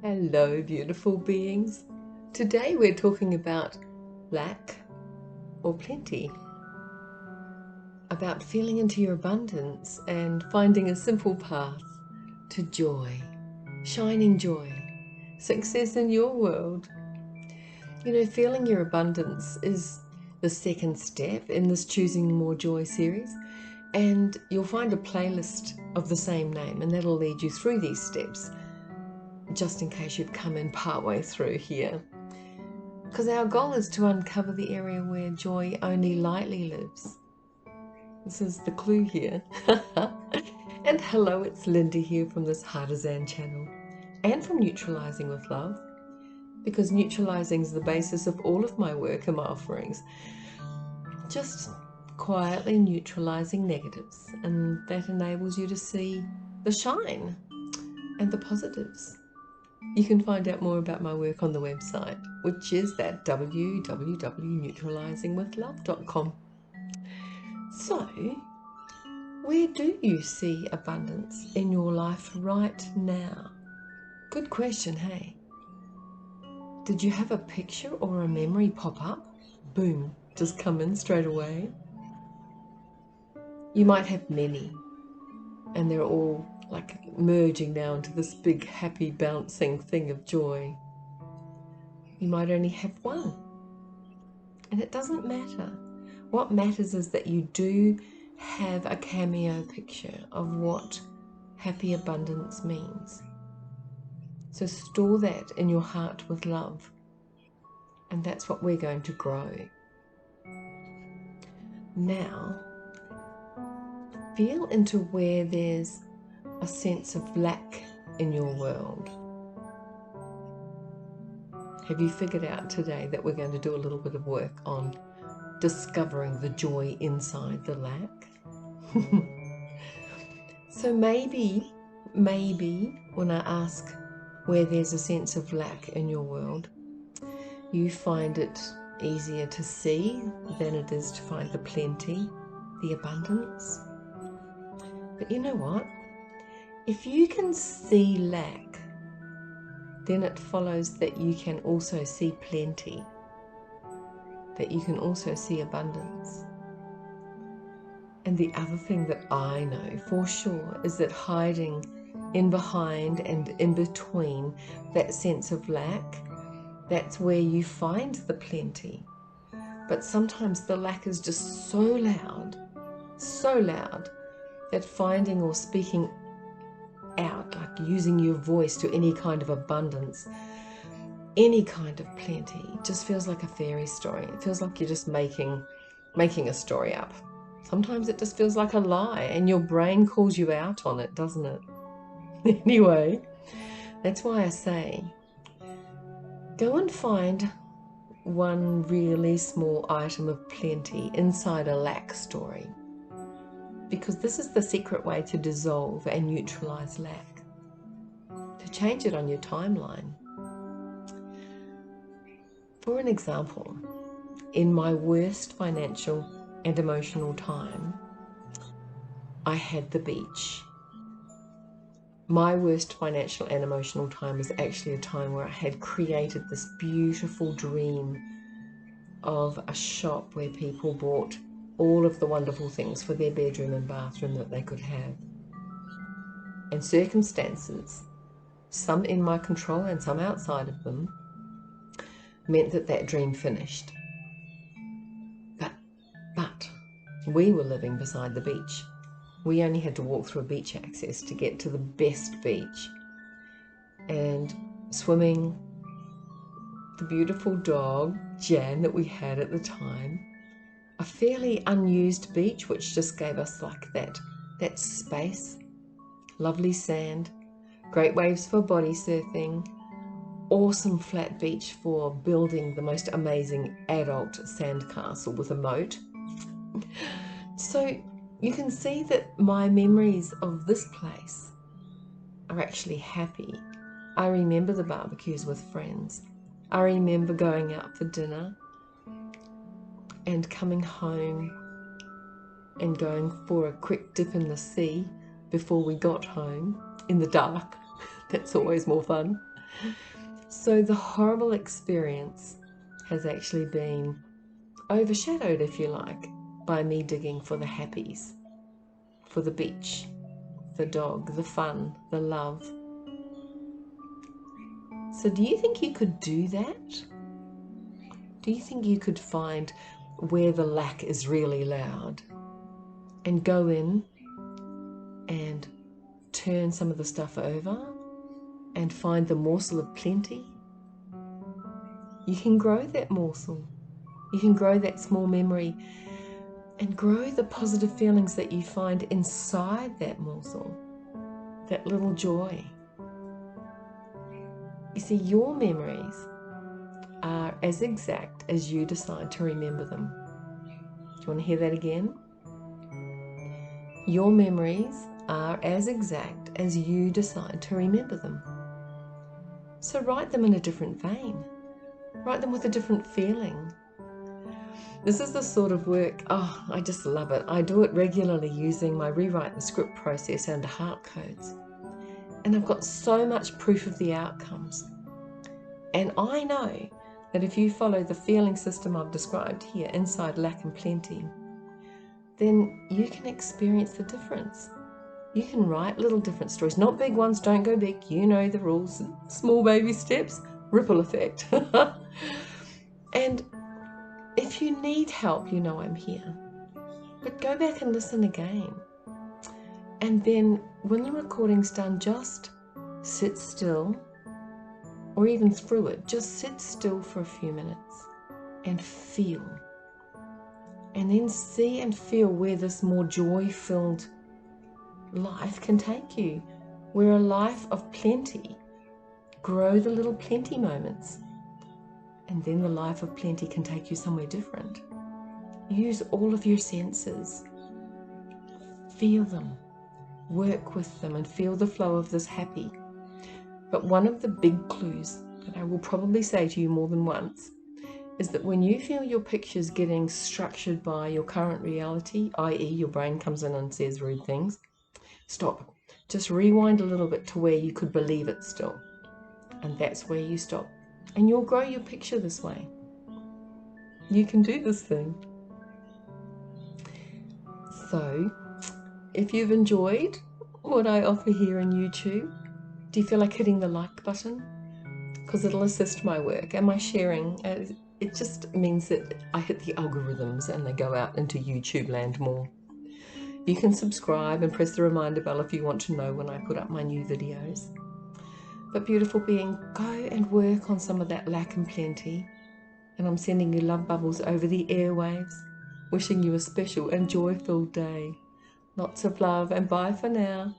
Hello, beautiful beings. Today we're talking about lack or plenty, about feeling into your abundance and finding a simple path to joy, shining joy, success in your world. You know, feeling your abundance is the second step in this Choosing More Joy series, and you'll find a playlist of the same name, and that'll lead you through these steps, just in case you've come in partway through here. Because our goal is to uncover the area where joy only lightly lives. This is the clue here. And hello, it's Linda here from this Heartisan channel and from Neutralizing with Love, because neutralizing is the basis of all of my work and my offerings. Just quietly neutralizing negatives, and that enables you to see the shine and the positives. You can find out more about my work on the website, which is that www.neutralizingwithlove.com. So, where do you see abundance in your life right now? Good question, hey? Did you have a picture or a memory pop up? Boom, just come in straight away. You might have many, and they're all like merging now into this big, happy, bouncing thing of joy. You might only have one, and it doesn't matter. What matters is that you do have a cameo picture of what happy abundance means. So store that in your heart with love, and that's what we're going to grow. Now, feel into where there's a sense of lack in your world. Have you figured out today that we're going to do a little bit of work on discovering the joy inside the lack? So maybe when I ask where there's a sense of lack in your world, you find it easier to see than it is to find the plenty, the abundance. But you know what? If you can see lack, then it follows that you can also see plenty, that you can also see abundance. And the other thing that I know for sure is that hiding in behind and in between that sense of lack, that's where you find the plenty. But sometimes the lack is just so loud, that finding or speaking out, like using your voice to any kind of abundance, any kind of plenty, just feels like a fairy story. It feels like you're just making a story up. Sometimes it just feels like a lie, and your brain calls you out on it, doesn't it? Anyway, that's why I say, go and find one really small item of plenty inside a lack story, because this is the secret way to dissolve and neutralize lack, to change it on your timeline. For an example, in my worst financial and emotional time, I had the beach. My worst financial and emotional time was actually a time where I had created this beautiful dream of a shop where people bought all of the wonderful things for their bedroom and bathroom that they could have. And circumstances, some in my control and some outside of them, meant that dream finished. But we were living beside the beach. We only had to walk through a beach access to get to the best beach. And swimming, the beautiful dog, Jan, that we had at the time, a fairly unused beach which just gave us like that space, lovely sand, great waves for body surfing, awesome flat beach for building the most amazing adult sandcastle with a moat. So you can see that my memories of this place are actually happy. I remember the barbecues with friends. I remember going out for dinner and coming home and going for a quick dip in the sea before we got home in the dark. That's always more fun. So the horrible experience has actually been overshadowed, if you like, by me digging for the happies, for the beach, the dog, the fun, the love. So do you think you could do that? Do you think you could find where the lack is really loud and go in and turn some of the stuff over and find the morsel of plenty? You can grow that morsel. You can grow that small memory and grow the positive feelings that you find inside that morsel, that little joy. You see, your memories are as exact as you decide to remember them. Do you want to hear that again? Your memories are as exact as you decide to remember them. So write them in a different vein. Write them with a different feeling. This is the sort of work, I just love it. I do it regularly using my rewrite the script process and heart codes. And I've got so much proof of the outcomes. And I know that if you follow the feeling system I've described here, inside lack and plenty, then you can experience the difference. You can write little different stories, not big ones, don't go big, you know the rules, small baby steps, ripple effect. And if you need help, you know I'm here. But go back and listen again. And then when the recording's done, just sit still, or even through it, just sit still for a few minutes and feel. And then see and feel where this more joy-filled life can take you, where a life of plenty, grow the little plenty moments, and then the life of plenty can take you somewhere different. Use all of your senses, feel them, work with them, and feel the flow of this happy. But one of the big clues that I will probably say to you more than once is that when you feel your pictures getting structured by your current reality, i.e. your brain comes in and says rude things, stop. Just rewind a little bit to where you could believe it still. And that's where you stop. And you'll grow your picture this way. You can do this thing. So, if you've enjoyed what I offer here on YouTube, do you feel like hitting the like button? Because it'll assist my work and my sharing. It just means that I hit the algorithms and they go out into YouTube land more. You can subscribe and press the reminder bell if you want to know when I put up my new videos. But beautiful being, go and work on some of that lack and plenty. And I'm sending you love bubbles over the airwaves, wishing you a special and joy-filled day. Lots of love and bye for now.